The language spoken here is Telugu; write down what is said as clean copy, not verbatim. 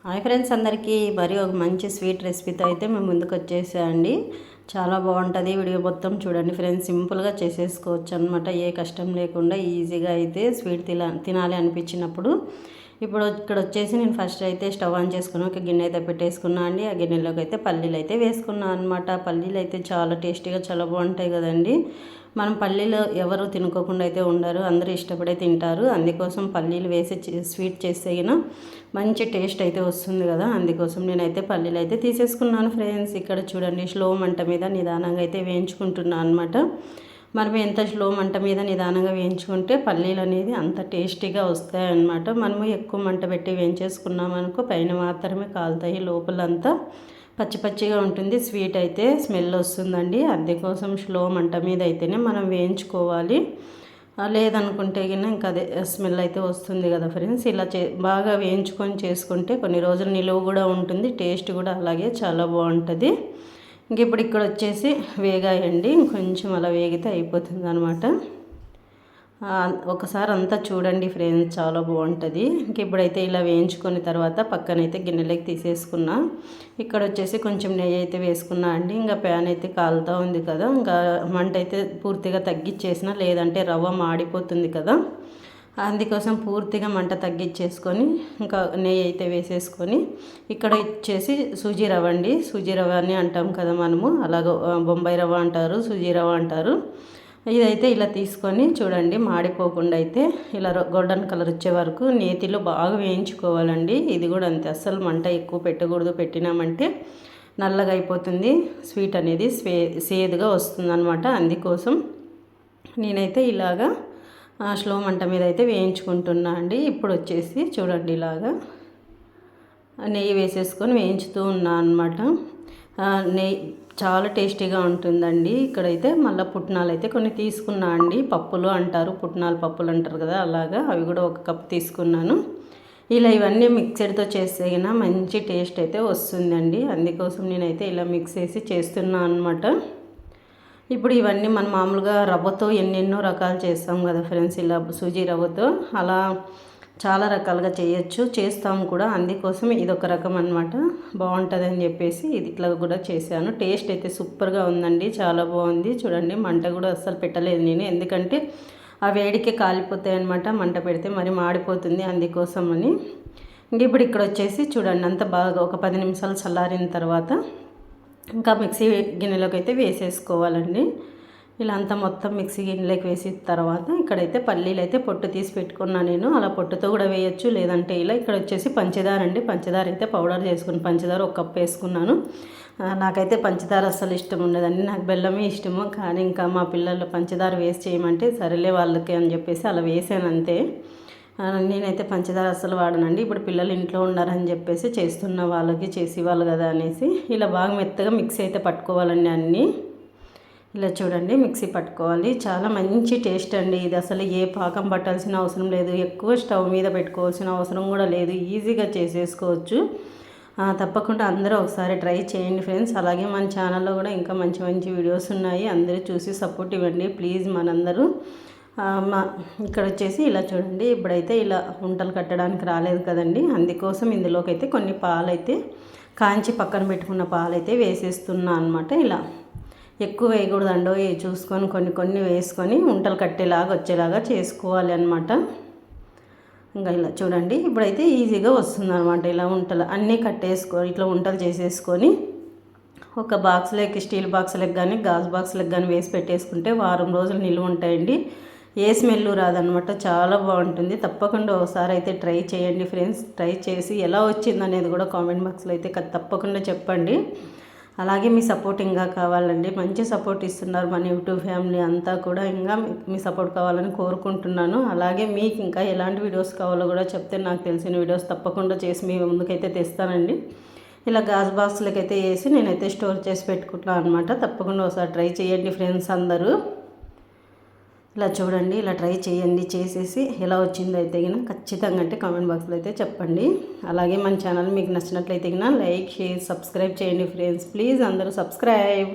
హాయ్ ఫ్రెండ్స్, అందరికీ మరి ఒక మంచి స్వీట్ రెసిపీతో అయితే మేము ముందుకు వచ్చేసాయండి. చాలా బాగుంటుంది. వీడియో మొత్తం చూడండి ఫ్రెండ్స్. సింపుల్గా చేసేసుకోవచ్చు అనమాట. ఏ కష్టం లేకుండా ఈజీగా అయితే స్వీట్ తినాలి అనిపించినప్పుడు. ఇప్పుడు ఇక్కడ వచ్చేసి నేను ఫస్ట్ అయితే స్టవ్ ఆన్ చేసుకుని ఒక గిన్నె అయితే పెట్టేసుకున్నాను అండి. ఆ గిన్నెలోకి అయితే పల్లీలు అయితే వేసుకున్నాను అనమాట. పల్లీలు అయితే చాలా టేస్టీగా చాలా బాగుంటాయి కదండి. మనం పల్లీలు ఎవరు తినుకోకుండా అయితే ఉండరు, అందరూ ఇష్టపడే తింటారు. అందుకోసం పల్లీలు వేసి స్వీట్ చేసేగిన మంచి టేస్ట్ అయితే వస్తుంది కదా. అందుకోసం నేనైతే పల్లీలు అయితే తీసేసుకున్నాను ఫ్రెండ్స్. ఇక్కడ చూడండి, స్లో మంట మీద నిదానంగా అయితే వేయించుకుంటున్నాను అనమాట. మనం ఎంత స్లో మంట మీద నిదానంగా వేయించుకుంటే పల్లీలు అనేది అంత టేస్టీగా వస్తాయన్నమాట. మనము ఎక్కువ మంట పెట్టి వేయించేసుకున్నామనుకో పైన మాత్రమే కాలుతాయి, లోపలంతా పచ్చి పచ్చిగా ఉంటుంది. స్వీట్ అయితే స్మెల్ వస్తుందండి. అందుకోసం స్లో మంట మీద అయితేనే మనం వేయించుకోవాలి. లేదనుకుంటే ఇంకా అదే స్మెల్ అయితే వస్తుంది కదా ఫ్రెండ్స్. ఇలా బాగా వేయించుకొని చేసుకుంటే కొన్ని రోజులు నిలువ కూడా ఉంటుంది, టేస్ట్ కూడా అలాగే చాలా బాగుంటుంది. ఇంక ఇప్పుడు ఇక్కడ వచ్చేసి వేగాయండి, ఇంకొంచెం అలా వేగితే అయిపోతుంది అనమాట. ఒకసారి అంతా చూడండి ఫ్రెండ్స్, చాలా బాగుంటుంది. ఇంక ఇప్పుడైతే ఇలా వేయించుకున్న తర్వాత పక్కనైతే గిన్నెలోకి తీసేసుకున్నా. ఇక్కడ వచ్చేసి కొంచెం నెయ్యి అయితే వేసుకున్నా అండి. ఇంకా ప్యాన్ అయితే కాలుతూ ఉంది కదా, ఇంకా మంట అయితే పూర్తిగా తగ్గించేసిన, లేదంటే రవ్వ మాడిపోతుంది కదా. అందుకోసం పూర్తిగా మంట తగ్గించేసుకొని ఇంకా నెయ్యి అయితే వేసేసుకొని, ఇక్కడ ఇచ్చేసి సూజీ రవ్వ అండి. సూజీ రవ్వ అని అంటాం కదా మనము, అలాగ బొంబాయి రవ్వ అంటారు, సూజీ రవ్వ అంటారు. ఇదైతే ఇలా తీసుకొని చూడండి, మాడిపోకుండా అయితే ఇలా గోల్డెన్ కలర్ వచ్చే వరకు నేతిలో బాగా వేయించుకోవాలండి. ఇది కూడా అంతే, అస్సలు మంట ఎక్కువ పెట్టకూడదు. పెట్టినామంటే నల్లగా అయిపోతుంది, స్వీట్ అనేది సేదుగా వస్తుంది అనమాట. అందుకోసం నేనైతే ఇలాగా స్లో మంట మీద అయితే వేయించుకుంటున్నా అండి. ఇప్పుడు వచ్చేసి చూడండి, ఇలాగా నెయ్యి వేసేసుకొని వేయించుతూ ఉన్నా అనమాట. నెయ్యి చాలా టేస్టీగా ఉంటుందండి. ఇక్కడైతే మళ్ళీ పుట్నాలు అయితే కొన్ని తీసుకున్నా అండి. పప్పులు అంటారు, పుట్నాలు పప్పులు అంటారు కదా, అలాగా అవి కూడా ఒక కప్ తీసుకున్నాను. ఇలా ఇవన్నీ మిక్సెడ్తో చేసేగిన మంచి టేస్ట్ అయితే వస్తుందండి. అందుకోసం నేనైతే ఇలా మిక్స్ చేసి చేస్తున్నాను అనమాట. ఇప్పుడు ఇవన్నీ మనం మామూలుగా రవ్వతో ఎన్నెన్నో రకాలు చేస్తాం కదా ఫ్రెండ్స్. ఇలా సూజీ రవ్వతో అలా చాలా రకాలుగా చేయొచ్చు, చేస్తాము కూడా. అందుకోసం ఇదొక రకం అనమాట, బాగుంటుందని చెప్పేసి ఇది ఇట్లా కూడా చేశాను. టేస్ట్ అయితే సూపర్గా ఉందండి, చాలా బాగుంది. చూడండి, మంట కూడా అస్సలు పెట్టలేదు నేను, ఎందుకంటే ఆ వేడికే కాలిపోతాయి అనమాట. మంట పెడితే మరి మాడిపోతుంది, అందుకోసం అని. ఇంక ఇప్పుడు ఇక్కడ వచ్చేసి చూడండి, అంత బాగా ఒక 10 నిమిషాలు చల్లారిన తర్వాత ఇంకా మిక్సీ గిన్నెలోకి అయితే వేసేసుకోవాలండి. ఇలా అంతా మొత్తం మిక్సీ గిన్నెలోకి వేసిన తర్వాత ఇక్కడైతే పల్లీలు అయితే పొట్టు తీసి పెట్టుకున్నాను నేను. అలా పొట్టుతో కూడా వేయచ్చు, లేదంటే ఇలా. ఇక్కడ వచ్చేసి పంచదార అండి, పంచదార అయితే పౌడర్ చేసుకుని పంచదార ఒక కప్ వేసుకున్నాను. నాకైతే పంచదార అస్సలు ఇష్టం ఉండదండి, నాకు బెల్లమే ఇష్టము. కానీ ఇంకా మా పిల్లలు పంచదార వేసి చేయమంటే సరేలే వాళ్ళకి అని చెప్పేసి అలా వేసాను అంతే. నేనైతే పంచదార అస్సలు వాడనండి. ఇప్పుడు పిల్లలు ఇంట్లో ఉన్నారని చెప్పేసి చేస్తున్న వాళ్ళకి చేసేవాళ్ళు కదా అనేసి ఇలా బాగా మెత్తగా మిక్సీ అయితే పట్టుకోవాలండి అన్నీ. ఇలా చూడండి, మిక్సీ పట్టుకోవాలి. చాలా మంచి టేస్ట్ అండి ఇది. అసలు ఏ పాకం పట్టాల్సిన అవసరం లేదు, ఎక్కువ స్టవ్ మీద పెట్టుకోవాల్సిన అవసరం కూడా లేదు, ఈజీగా చేసేసుకోవచ్చు. తప్పకుండా అందరూ ఒకసారి ట్రై చేయండి ఫ్రెండ్స్. అలాగే మన ఛానల్లో కూడా ఇంకా మంచి మంచి వీడియోస్ ఉన్నాయి, అందరూ చూసి సపోర్ట్ ఇవ్వండి ప్లీజ్ మనందరూ. ఇక్కడ వచ్చేసి ఇలా చూడండి, ఇప్పుడైతే ఇలా ఉంటలు కట్టడానికి రాలేదు కదండి, అందుకోసం ఇందులోకి అయితే కొన్ని పాలైతే కాంచి పక్కన పెట్టుకున్న పాలైతే వేసేస్తున్నా అనమాట. ఇలా ఎక్కువ వేయకూడదండో, చూసుకొని కొన్ని కొన్ని వేసుకొని ఉంటలు కట్టేలాగా వచ్చేలాగా చేసుకోవాలి అనమాట. ఇంకా ఇలా చూడండి, ఇప్పుడైతే ఈజీగా వస్తుంది అనమాట. ఇలా ఉంటలు అన్నీ ఇట్లా ఉంటలు చేసేసుకొని ఒక బాక్స్లోకి, స్టీల్ బాక్స్లకు కానీ గాజు బాక్స్లకు కానీ వేసి పెట్టేసుకుంటే వారం రోజులు నిల్వ ఉంటాయండి. ఏ స్మెల్ రాదనమాట, చాలా బాగుంటుంది. తప్పకుండా ఒకసారి అయితే ట్రై చేయండి ఫ్రెండ్స్. ట్రై చేసి ఎలా వచ్చింది అనేది కూడా కామెంట్ బాక్స్లో అయితే తప్పకుండా చెప్పండి. అలాగే మీ సపోర్ట్ ఇంకా కావాలండి, మంచి సపోర్ట్ ఇస్తున్నారు మన యూట్యూబ్ ఫ్యామిలీ అంతా కూడా. ఇంకా మీ సపోర్ట్ కావాలని కోరుకుంటున్నాను. అలాగే మీకు ఇంకా ఎలాంటి వీడియోస్ కావాలో కూడా చెప్తే నాకు తెలిసిన వీడియోస్ తప్పకుండా చేసి మీ ముందుకైతే తెస్తానండి. ఇలా గాజు బాక్స్లకైతే వేసి నేనైతే స్టోర్ చేసి పెట్టుకుంటున్నాను అనమాట. తప్పకుండా ఒకసారి ట్రై చేయండి ఫ్రెండ్స్ అందరూ. ఇలా చూడండి, ఇలా ట్రై చేయండి. చేసేసి ఎలా వచ్చిందో అయితే ఖచ్చితంగా అంటే కామెంట్ బాక్స్లో అయితే చెప్పండి. అలాగే మన ఛానల్ మీకు నచ్చినట్లయితే లైక్, షేర్, సబ్స్క్రైబ్ చేయండి ఫ్రెండ్స్. ప్లీజ్ అందరూ సబ్స్క్రైబ్.